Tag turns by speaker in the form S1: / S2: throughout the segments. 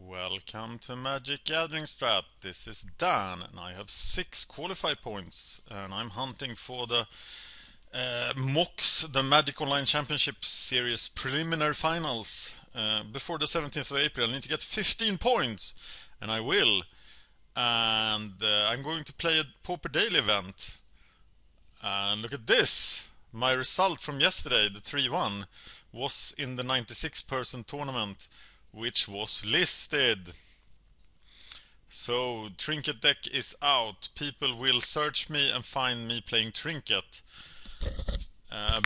S1: Welcome to MagicGatheringStrat. This is Dan, and I have 6 qualify points, and I'm hunting for the MOX, the Magic Online Championship Series preliminary finals. Before the 17th of April, I need to get 15 points, and I will. And I'm going to play a Pauper Daily event. And look at this! My result from yesterday, the 3-1, was in the 96-person tournament, which was listed. So Trinket deck is out. People will search me and find me playing Trinket.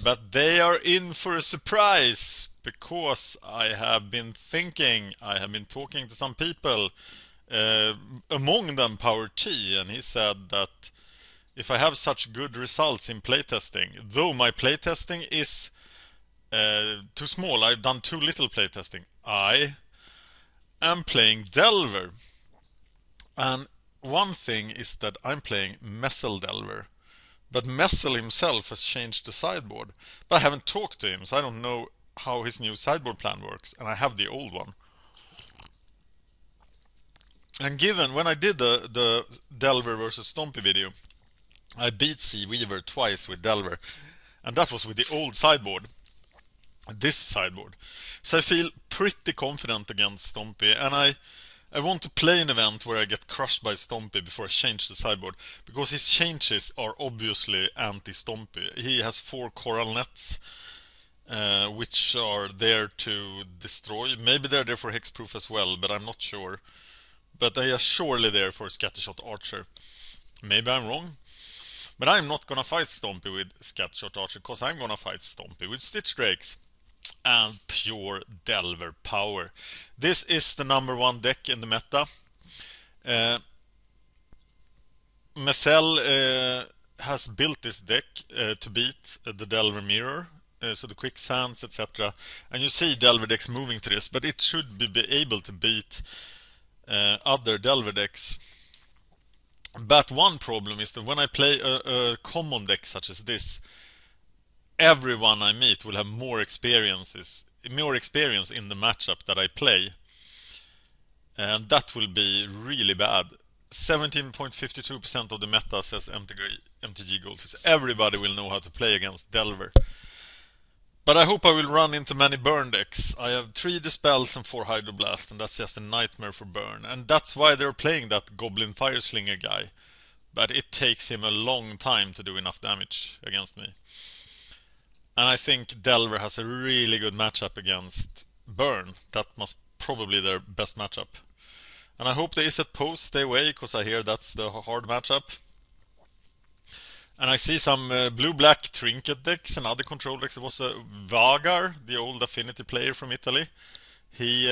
S1: But they are in for a surprise, because I have been talking to some people, among them Pauper Chat, and he said that if I have such good results in playtesting, though my playtesting is too small, I've done too little playtesting, I am playing Delver. And one thing is that I'm playing Messel Delver. But Messel himself has changed the sideboard. But I haven't talked to him, so I don't know how his new sideboard plan works. And I have the old one. And given, when I did the Delver versus Stompy video, I beat Sea Weaver twice with Delver. And that was with the old sideboard. This sideboard. So I feel pretty confident against Stompy, and I want to play an event where I get crushed by Stompy before I change the sideboard, because his changes are obviously anti-Stompy. He has 4 coral nets, which are there to destroy. Maybe they're there for Hexproof as well, but I'm not sure. But they are surely there for Scattershot Archer. Maybe I'm wrong. But I'm not gonna fight Stompy with Scattershot Archer, because I'm gonna fight Stompy with Stitch Drakes and pure Delver power. This is the #1 deck in the meta. Messel has built this deck to beat the Delver mirror, so the quicksands, etc. And you see Delver decks moving to this, but it should be able to beat other Delver decks. But one problem is that when I play a common deck such as this, everyone I meet will have more experience in the matchup that I play. And that will be really bad. 17.52% of the meta says MTG Goldfish. Everybody will know how to play against Delver. But I hope I will run into many burn decks. I have 3 Dispels and 4 Hydroblast, and that's just a nightmare for burn. And that's why they're playing that Goblin Fireslinger guy. But it takes him a long time to do enough damage against me. And I think Delver has a really good matchup against Burn. That must probably their best matchup. And I hope the Izzet Post stay away, because I hear that's the hard matchup. And I see some blue-black Trinket decks and other control decks. It was Vagar, the old Affinity player from Italy. He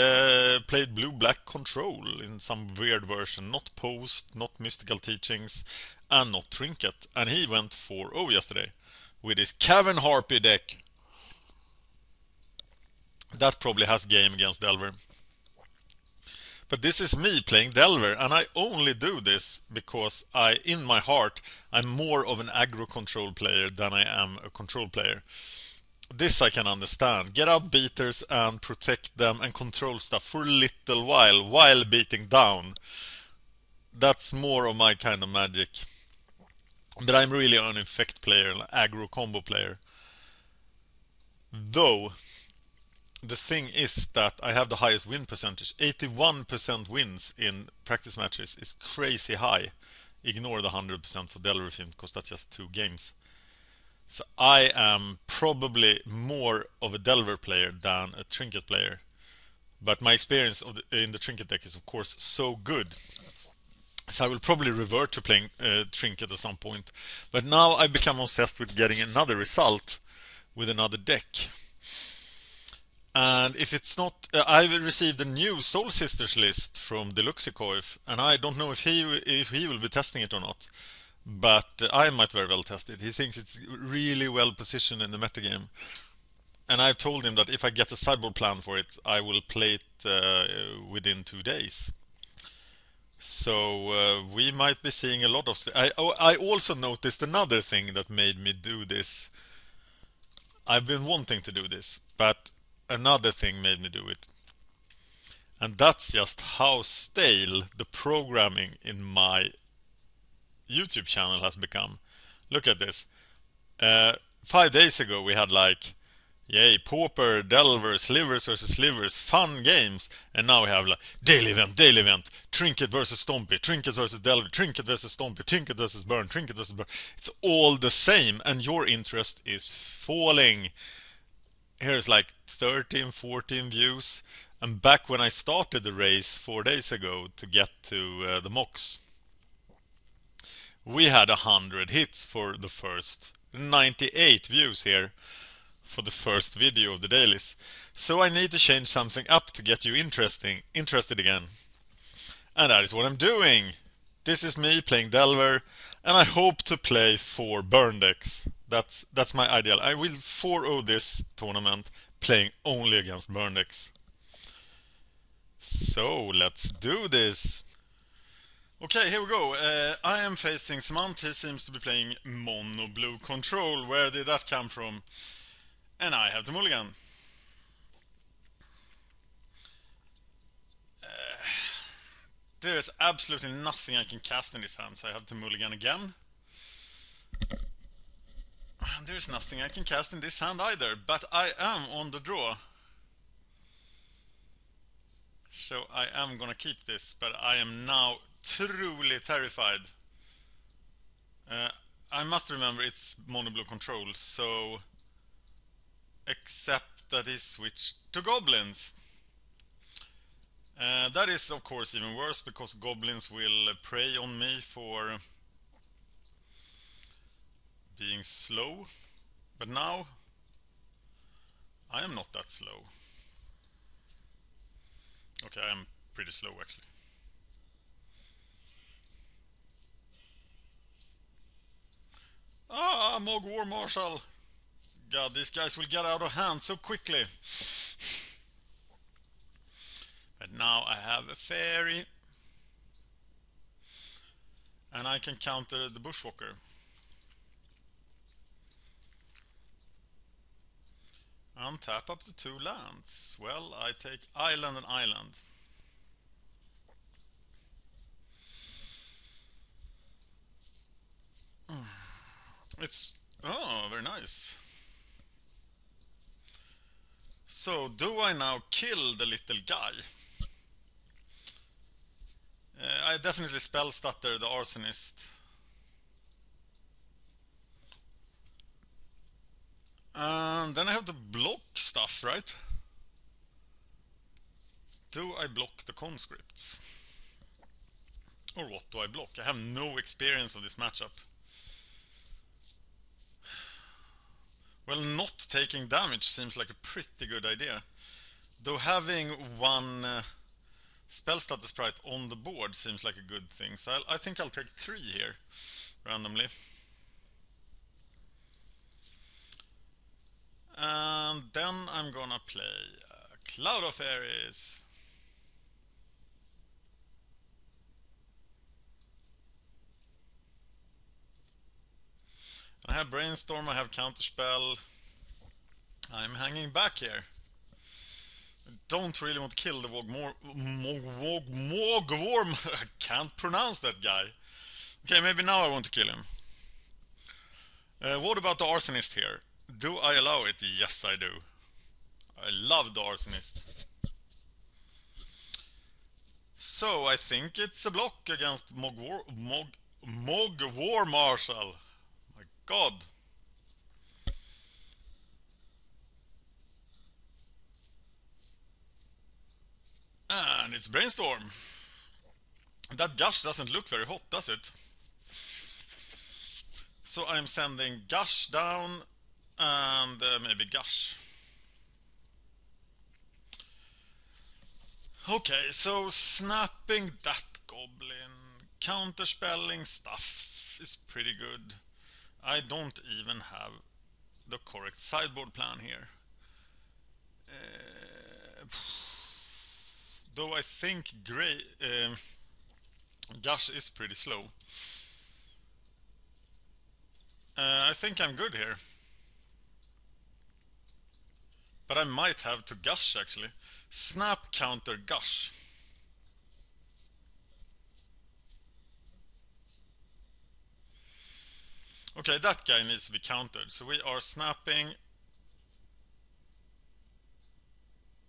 S1: played blue-black control in some weird version. Not Post, not Mystical Teachings, and not Trinket. And he went 4-0 yesterday with his Cavern Harpy deck. That probably has game against Delver. But this is me playing Delver, and I only do this because in my heart, I'm more of an aggro control player than I am a control player. This I can understand. Get out beaters and protect them and control stuff for a little while beating down. That's more of my kind of magic. But I'm really an effect player, an aggro combo player. Though, the thing is that I have the highest win percentage. 81% wins in practice matches is crazy high. Ignore the 100% for Delver Film, because that's just 2 games. So I am probably more of a Delver player than a Trinket player. But my experience in the Trinket deck is of course so good. So I will probably revert to playing Trinket at some point. But now I've become obsessed with getting another result with another deck. And if it's not... I've received a new Soul Sisters list from Deluxeicoff, and I don't know if he will be testing it or not. But I might very well test it. He thinks it's really well positioned in the metagame. And I've told him that if I get a sideboard plan for it, I will play it within 2 days. So we might be seeing a lot of... I also noticed another thing that made me do this. I've been wanting to do this, but another thing made me do it. And that's just how stale the programming in my YouTube channel has become. Look at this. 5 days ago we had like, yay, Pauper, Delver, Slivers versus Slivers, fun games. And now we have like, daily event, Trinket versus Stompy, Trinket versus Delver, Trinket versus Stompy, Trinket versus Burn, Trinket versus Burn. It's all the same, and your interest is falling. Here's like 13, 14 views. And back when I started the race 4 days ago to get to the mocks, we had 100 hits for the first, 98 views here for the first video of the dailies. So I need to change something up to get you interested again. And that is what I'm doing. This is me playing Delver, and I hope to play 4 burn decks. That's my ideal. I will 4-0 this tournament playing only against burn decks. So let's do this. Okay, here we go. I am facing Samant. He seems to be playing mono blue control. Where did that come from? And I have the mulligan. There is absolutely nothing I can cast in this hand, so I have to mulligan again. And there's nothing I can cast in this hand either, but I am on the draw. So I am gonna keep this, but I am now truly terrified. I must remember it's mono blue control, so except that he switched to Goblins. That is of course even worse, because Goblins will prey on me for being slow. But now I am not that slow. Okay, I am pretty slow actually. Ah, Mog War Marshal! God, these guys will get out of hand so quickly. But now I have a fairy. And I can counter the Bushwalker. Untap up to 2 lands. Well, I take island and island. It's... oh, very nice. So, do I now kill the little guy? I definitely spell stutter the Arsonist. And then I have to block stuff, right? Do I block the conscripts? Or what do I block? I have no experience of this matchup. Well, not taking damage seems like a pretty good idea. Though having one spell status sprite on the board seems like a good thing. So I think I'll take 3 here, randomly. And then I'm gonna play Cloud of Fairies. I have Brainstorm, I have Counterspell. I'm hanging back here. I don't really want to kill the Mogworm. I can't pronounce that guy. Okay, maybe now I want to kill him. What about the Arsonist here? Do I allow it? Yes, I do. I love the Arsonist. So, I think it's a block against Mogwar Marshal. My god. And it's Brainstorm. That Gush doesn't look very hot, does it? So I'm sending Gush down and maybe Gush. Okay, so snapping that goblin, counterspelling stuff is pretty good. I don't even have the correct sideboard plan here. Though I think Gush is pretty slow. I think I'm good here. But I might have to gush, actually. Snap, counter, gush. Okay, that guy needs to be countered. So we are snapping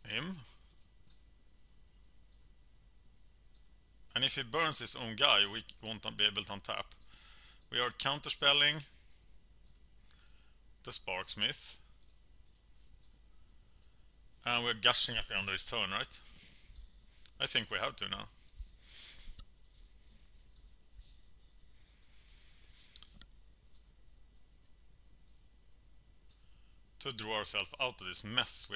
S1: him. And if he burns his own guy, we won't be able to untap. We are counterspelling the Sparksmith. And we're gushing at the end of his turn, right? I think we have to now. To draw ourselves out of this mess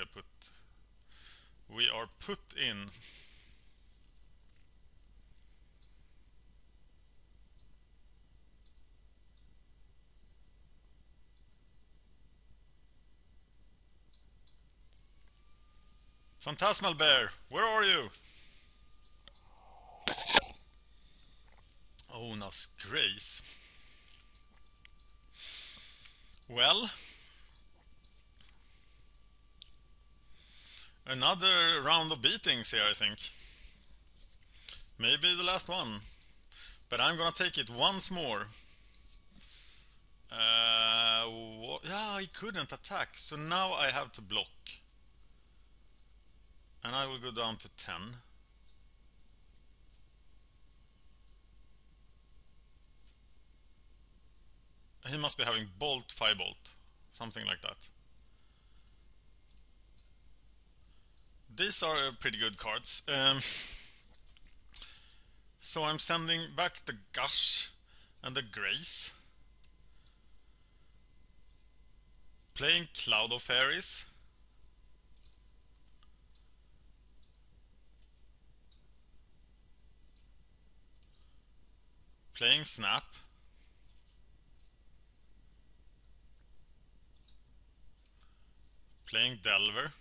S1: we are put in. Phantasmal Bear, where are you? Ona's Grace. Well, another round of beatings here, I think. Maybe the last one. But I'm gonna take it once more. Yeah, he couldn't attack, so now I have to block. And I will go down to 10. He must be having Bolt, Firebolt. Something like that. These are pretty good cards. So I'm sending back the Gush and the Grace. Playing Cloud of Fairies. Playing Snap. Playing Delver.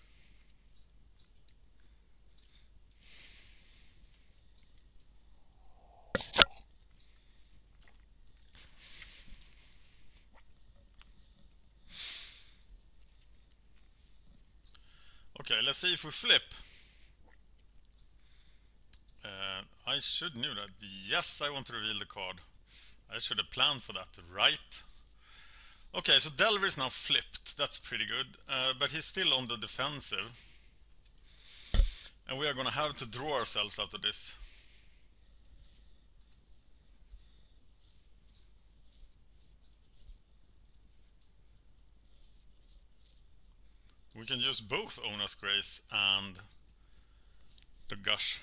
S1: Okay, let's see if we flip. I should know that. Yes, I want to reveal the card. I should have planned for that, right? Okay, so Delver is now flipped. That's pretty good. But he's still on the defensive. And we are gonna have to draw ourselves out of this. We can use both Ona's Grace and the Gush.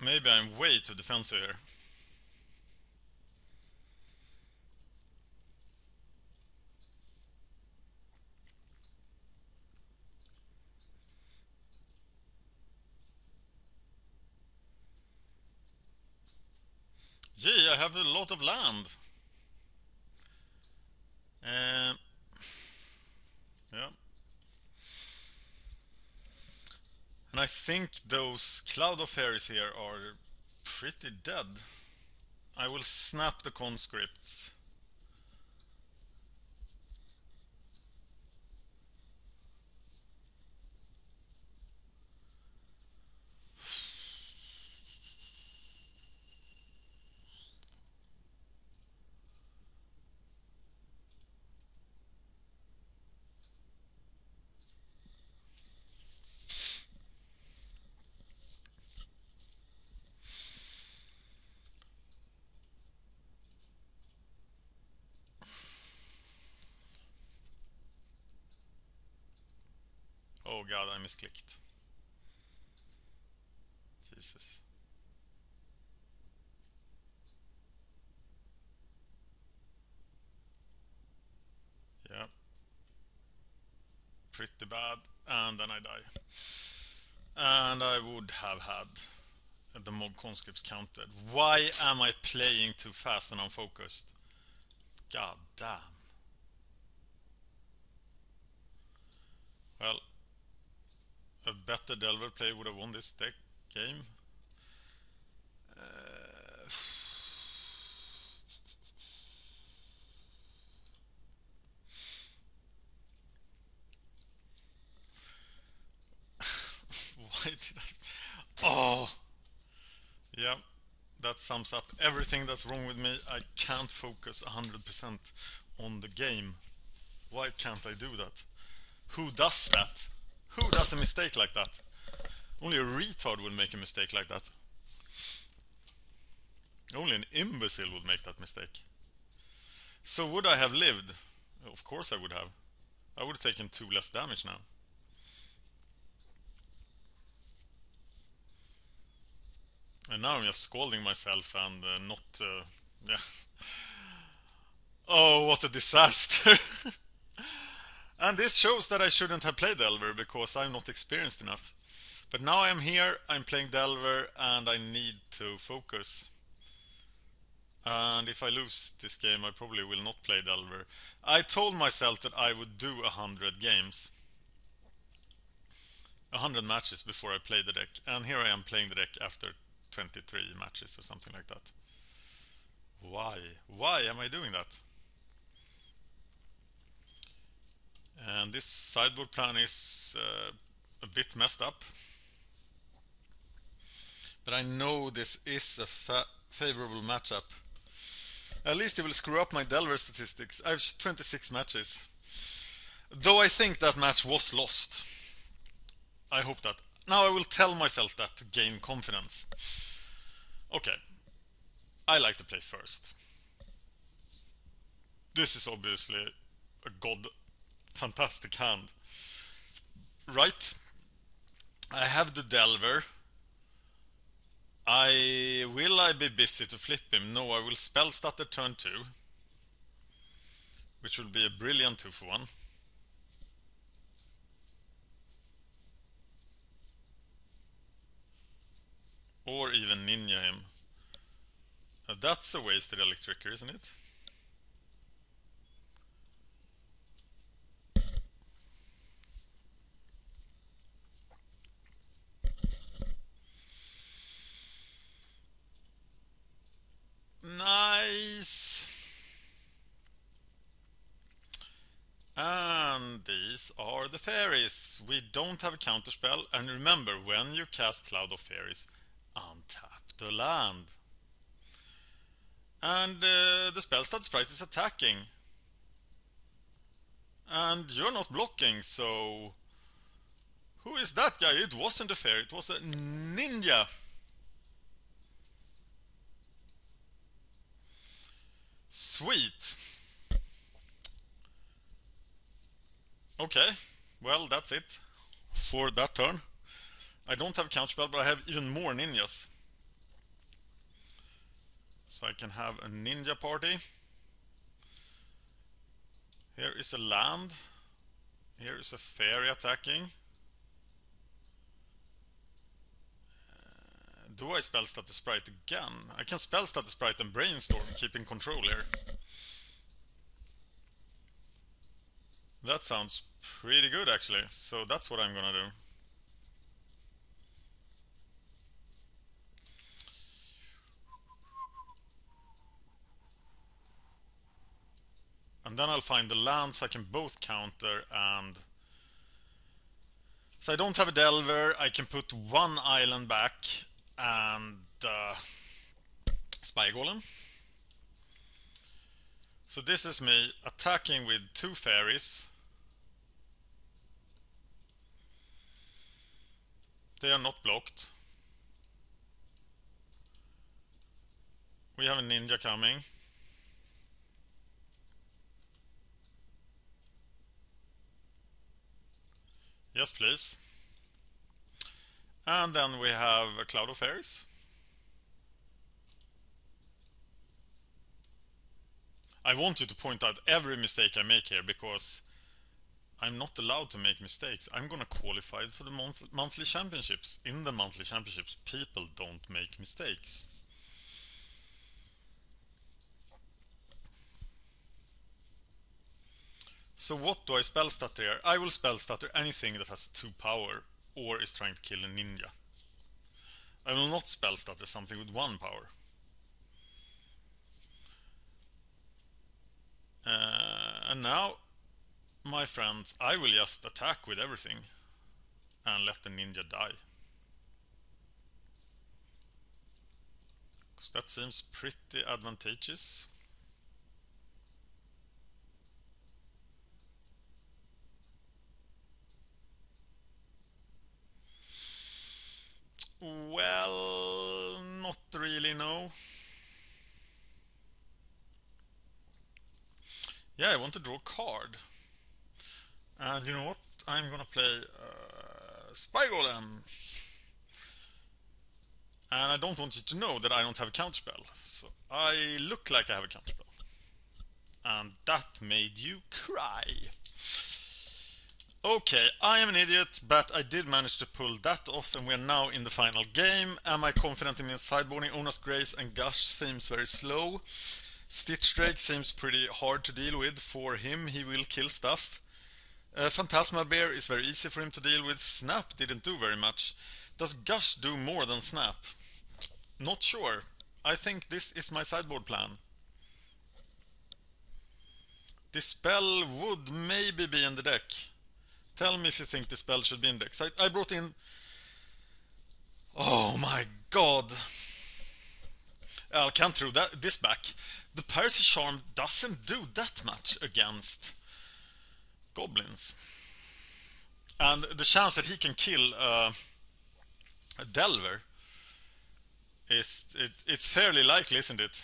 S1: Maybe I'm way too defensive here. Gee, I have a lot of land. Yeah. And I think those Cloud of Fairies here are pretty dead. I will snap the conscripts. Oh god, I misclicked. Jesus. Yeah. Pretty bad. And then I die. And I would have had the mob conscripts counted. Why am I playing too fast and unfocused? God damn. Well, a better Delver play would have won this game. Why did I... Oh! Yeah, that sums up everything that's wrong with me. I can't focus 100% on the game. Why can't I do that? Who does that? Who does a mistake like that? Only a retard would make a mistake like that. Only an imbecile would make that mistake. So would I have lived? Of course I would have. I would have taken 2 less damage now. And now I'm just scolding myself and not... yeah. Oh, what a disaster! And this shows that I shouldn't have played Delver because I'm not experienced enough. But now I'm here, I'm playing Delver, and I need to focus. And if I lose this game, I probably will not play Delver. I told myself that I would do 100 games. 100 matches before I play the deck. And here I am playing the deck after 23 matches or something like that. Why? Why am I doing that? And this sideboard plan is a bit messed up. But I know this is a favorable matchup. At least it will screw up my Delver statistics. I have 26 matches. Though I think that match was lost. I hope that. Now I will tell myself that to gain confidence. Okay. I like to play first. This is obviously a fantastic hand. Right? I have the Delver. Will I be busy to flip him? No, I will spell stutter turn 2. Which will be a brilliant 2-for-1. Or even ninja him. That's a wasted electricker, isn't it? Nice! And these are the fairies. We don't have a counterspell, and remember, when you cast Cloud of Fairies, untap the land. And the spell stat sprite is attacking. And you're not blocking, so... Who is that guy? It wasn't a fairy, it was a ninja. Sweet. Okay, well that's it for that turn. I don't have counterspell, but I have even more ninjas. So I can have a ninja party. Here is a land. Here is a fairy attacking. Do I spellstat the sprite again? I can spellstat the sprite and brainstorm, keeping control here. That sounds pretty good actually, so that's what I'm gonna do. And then I'll find the lands I can both counter and... So I don't have a Delver, I can put 1 island back and Spy Golem. So this is me attacking with 2 fairies. They are not blocked. We have a ninja coming. Yes, please. And then we have a Cloud of Fairies. I want you to point out every mistake I make here because I'm not allowed to make mistakes. I'm gonna qualify for the monthly championships. In the monthly championships, people don't make mistakes. So what do I spellstutter here? I will spellstutter anything that has 2 power or is trying to kill a ninja. I will not spellstutter something with 1 power. And now, my friends, I will just attack with everything and let the ninja die. So that seems pretty advantageous. Well, not really, no. Yeah, I want to draw a card. And you know what? I'm gonna play Spy Golem. And I don't want you to know that I don't have a counterspell. So I look like I have a counterspell. And that made you cry. Okay, I am an idiot, but I did manage to pull that off, and we're now in the final game. Am I confident in my sideboarding? Ona's Grace and Gush seems very slow. Stitch Drake seems pretty hard to deal with for him. He will kill stuff. Phantasma Bear is very easy for him to deal with. Snap didn't do very much. Does Gush do more than Snap? Not sure. I think this is my sideboard plan. Dispel would maybe be in the deck. Tell me if you think Dispel should be in deck. So I brought in... Oh my god! I can't throw this back. The Piracy Charm doesn't do that much against Goblins. And the chance that he can kill a Delver it's fairly likely, isn't it?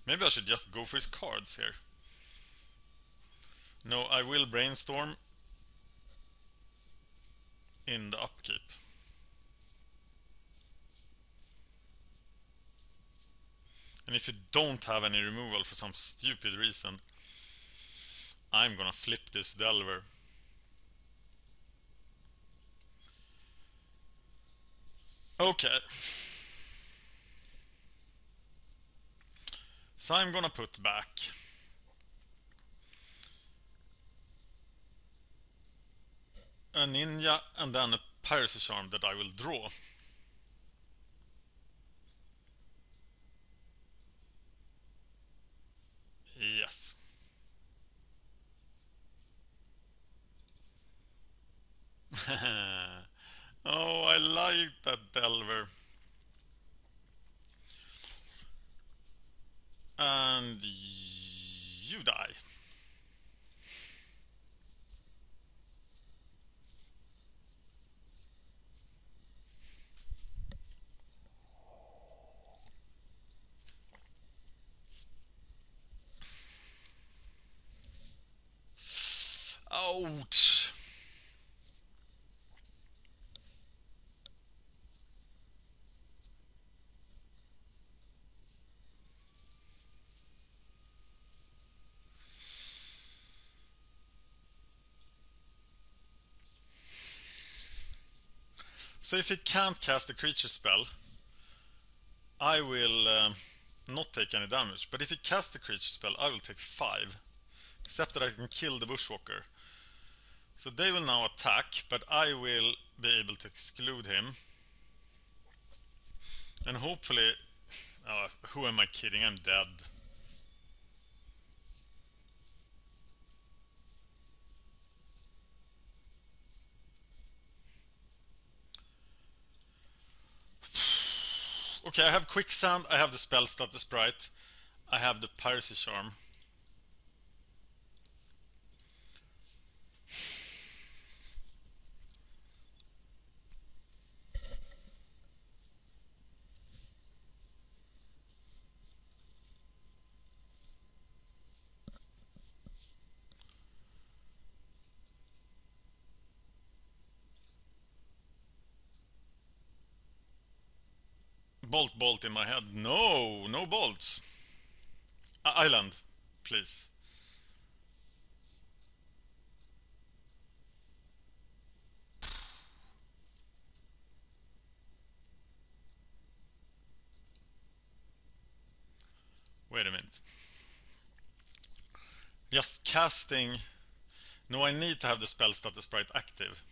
S1: Maybe I should just go for his cards here. No, I will brainstorm in the upkeep. And if you don't have any removal for some stupid reason, I'm gonna flip this Delver. Okay. So I'm gonna put back a Ninja and then a Piracy Charm that I will draw. Yes. Oh, I like that Delver. And you die. Ouch. So if he can't cast a creature spell, I will not take any damage. But if he casts a creature spell, I will take 5. Except that I can kill the Bushwalker. So they will now attack, but I will be able to exclude him. And hopefully... who am I kidding? I'm dead. Okay, I have Quicksand, I have the Spellstutter Sprite, I have the Piracy Charm. Bolt in my head. No, no bolts. Island, please. Wait a minute. Just casting... No, I need to have the Spellstutter Sprite active.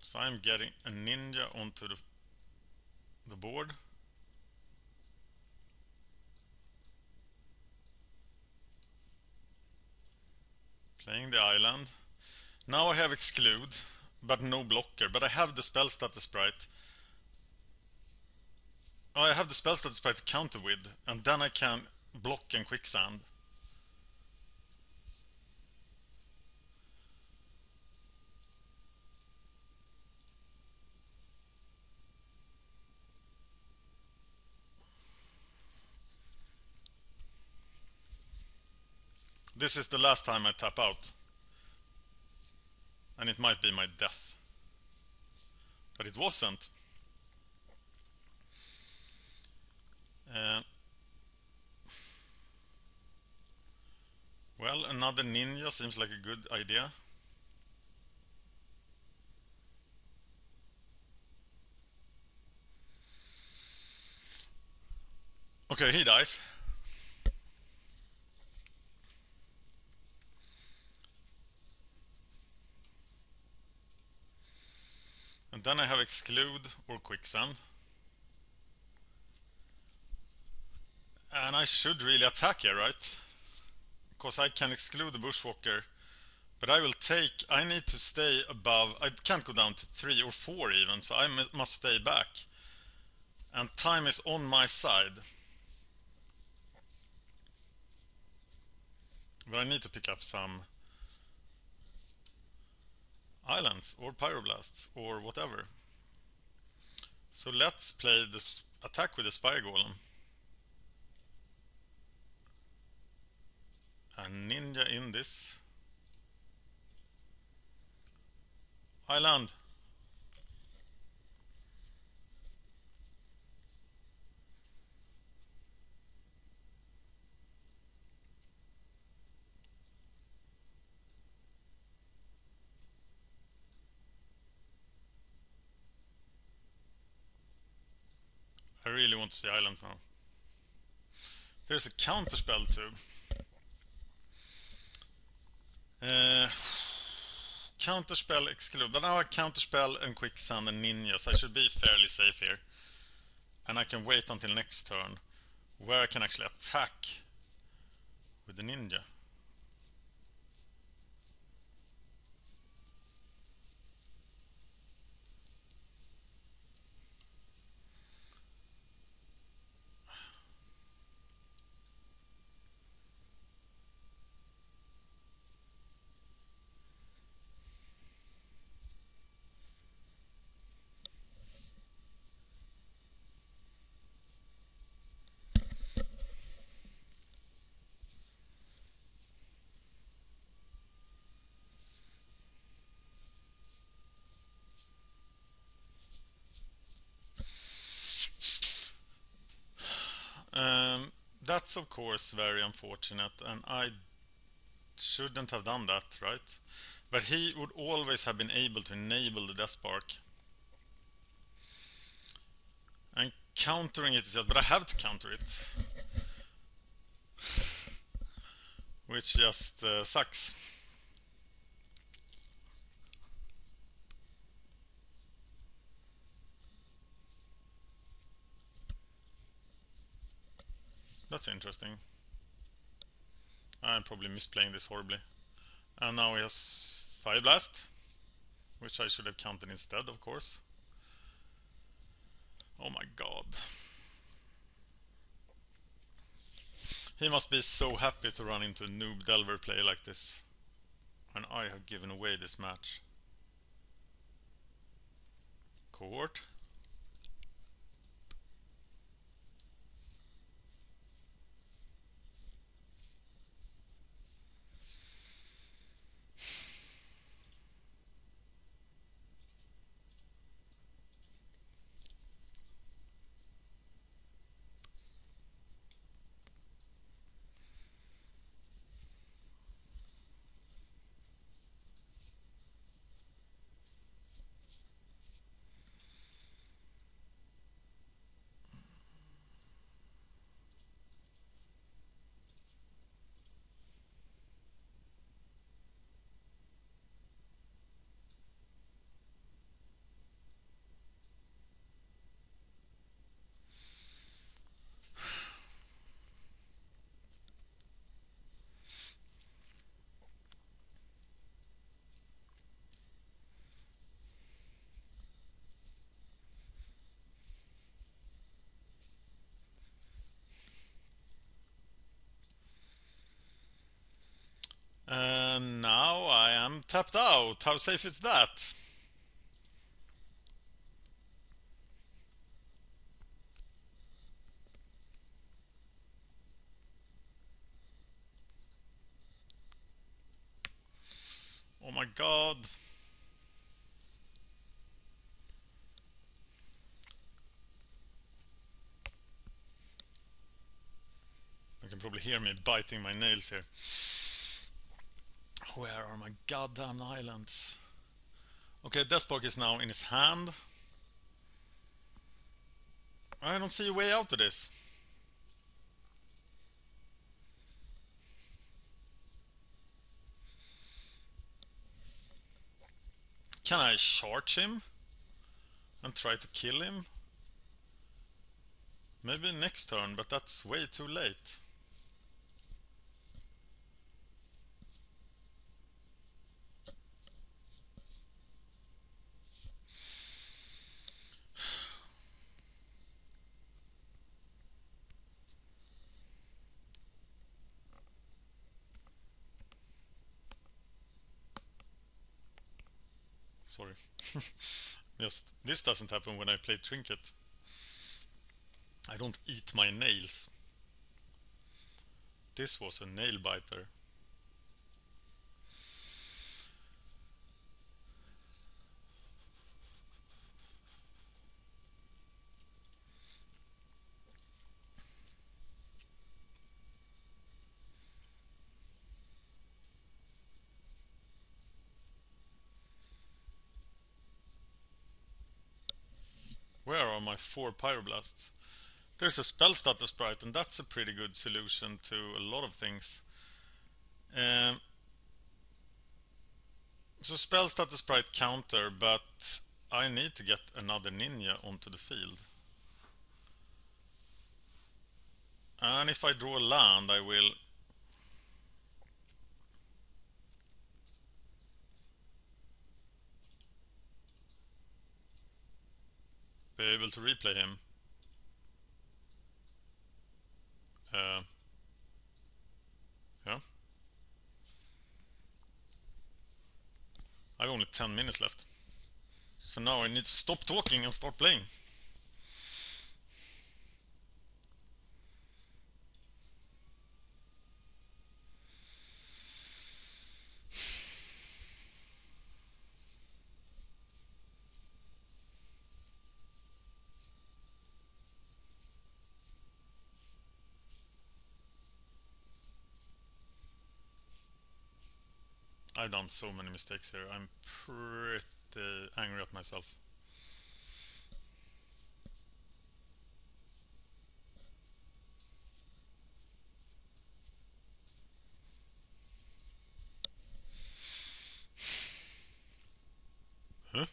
S1: So I'm getting a Ninja onto the board. Playing the island. Now I have exclude, but no blocker. But I have the spell status sprite. Oh, I have the spell status sprite to counter with, and then I can block and quicksand. This is the last time I tap out. And it might be my death. But it wasn't. Well, another ninja seems like a good idea. Okay, he dies. And then I have exclude or quicksand. And I should really attack here, right? Because I can exclude the bushwalker. But I need to stay above. I can't go down to 3 or 4 even, so I must stay back. And time is on my side. But I need to pick up some islands or pyroblasts or whatever. So let's play this attack with the Spire Golem. A ninja in this. Island. I really want to see islands now. There's a counterspell too. Counterspell exclude, but now I counterspell and quicksand and ninja, so I should be fairly safe here. And I can wait until next turn, where I can actually attack with the ninja. That's of course very unfortunate, and I shouldn't have done that, right? But he would always have been able to enable the Death Spark. And countering it is just, but I have to counter it. Which just sucks. That's interesting. I'm probably misplaying this horribly. And now he has Fire Blast, which I should have counted instead, of course. Oh my god. He must be so happy to run into a noob Delver play like this. And I have given away this match. Cohort. tapped out. How safe is that? Oh my god. You can probably hear me biting my nails here. Where are my goddamn islands? Okay, Deathspark is now in his hand. I don't see a way out of this. Can I charge him and try to kill him? Maybe next turn, but that's way too late. Sorry. Just, this doesn't happen when I play Trinket. I don't eat my nails. This was a nail biter. Where are my 4 Pyroblasts? There's a spell status sprite, and that's a pretty good solution to a lot of things. So spell status sprite counter, but I need to get another ninja onto the field. And if I draw land, I will be able to replay him. Yeah. I have only 10 minutes left. So now I need to stop talking and start playing. I've done so many mistakes here. I'm pretty angry at myself. Huh?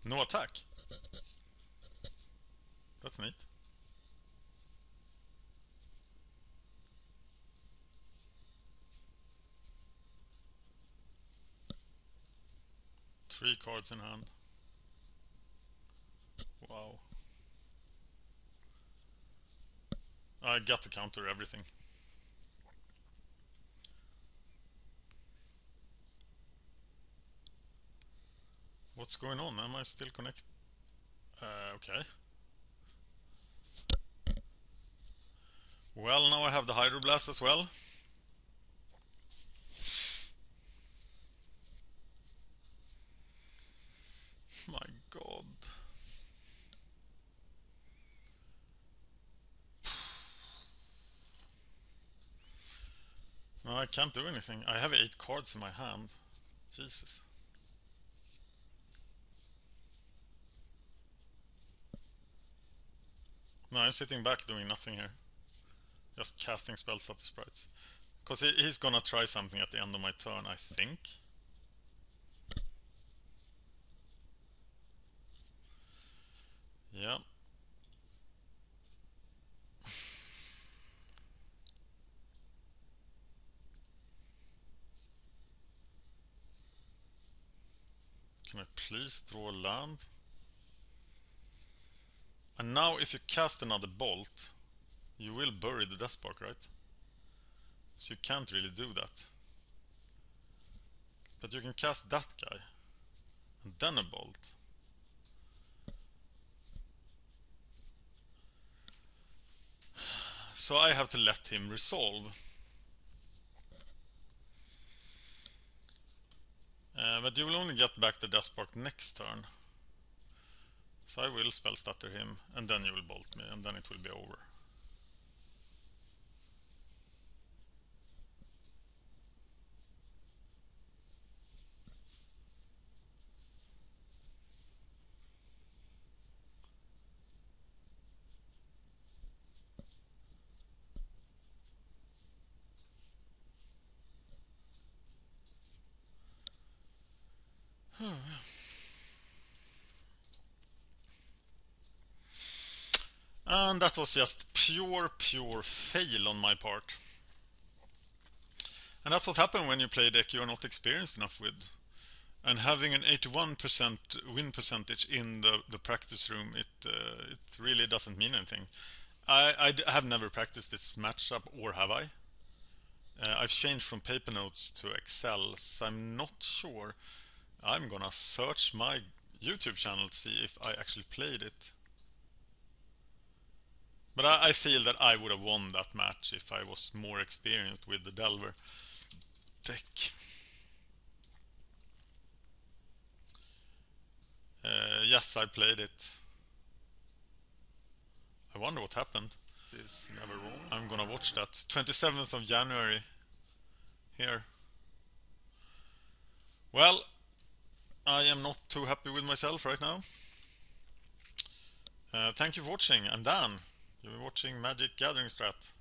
S1: No attack. That's neat. Three cards in hand. Wow. I got to counter everything. What's going on? Am I still connected? Okay. Well, now I have the Hydroblast as well. My god. No, I can't do anything. I have 8 cards in my hand. Jesus. No, I'm sitting back doing nothing here. Just casting spells at the sprites. Because he's gonna try something at the end of my turn, I think. Yeah. Can I please draw land? And now if you cast another bolt, you will bury the Deathspark, right? So you can't really do that. But you can cast that guy. And then a bolt. So I have to let him resolve. But you will only get back the Deathspark next turn. So I will spell stutter him, and then you will bolt me, and then it will be over. And that was just pure fail on my part. And that's what happened when you play a deck you're not experienced enough with. And having an 81% win percentage in the practice room, it really doesn't mean anything. I have never practiced this matchup, or have I? I've changed from paper notes to Excel, so I'm not sure. I'm gonna search my YouTube channel to see if I actually played it. But I feel that I would have won that match if I was more experienced with the Delver deck. Yes, I played it. I wonder what happened. Is never wrong. I'm gonna watch that. 27th of January. Here. Well, I am not too happy with myself right now. Thank you for watching. I'm Dan. You've been watching MagicGatheringStrat.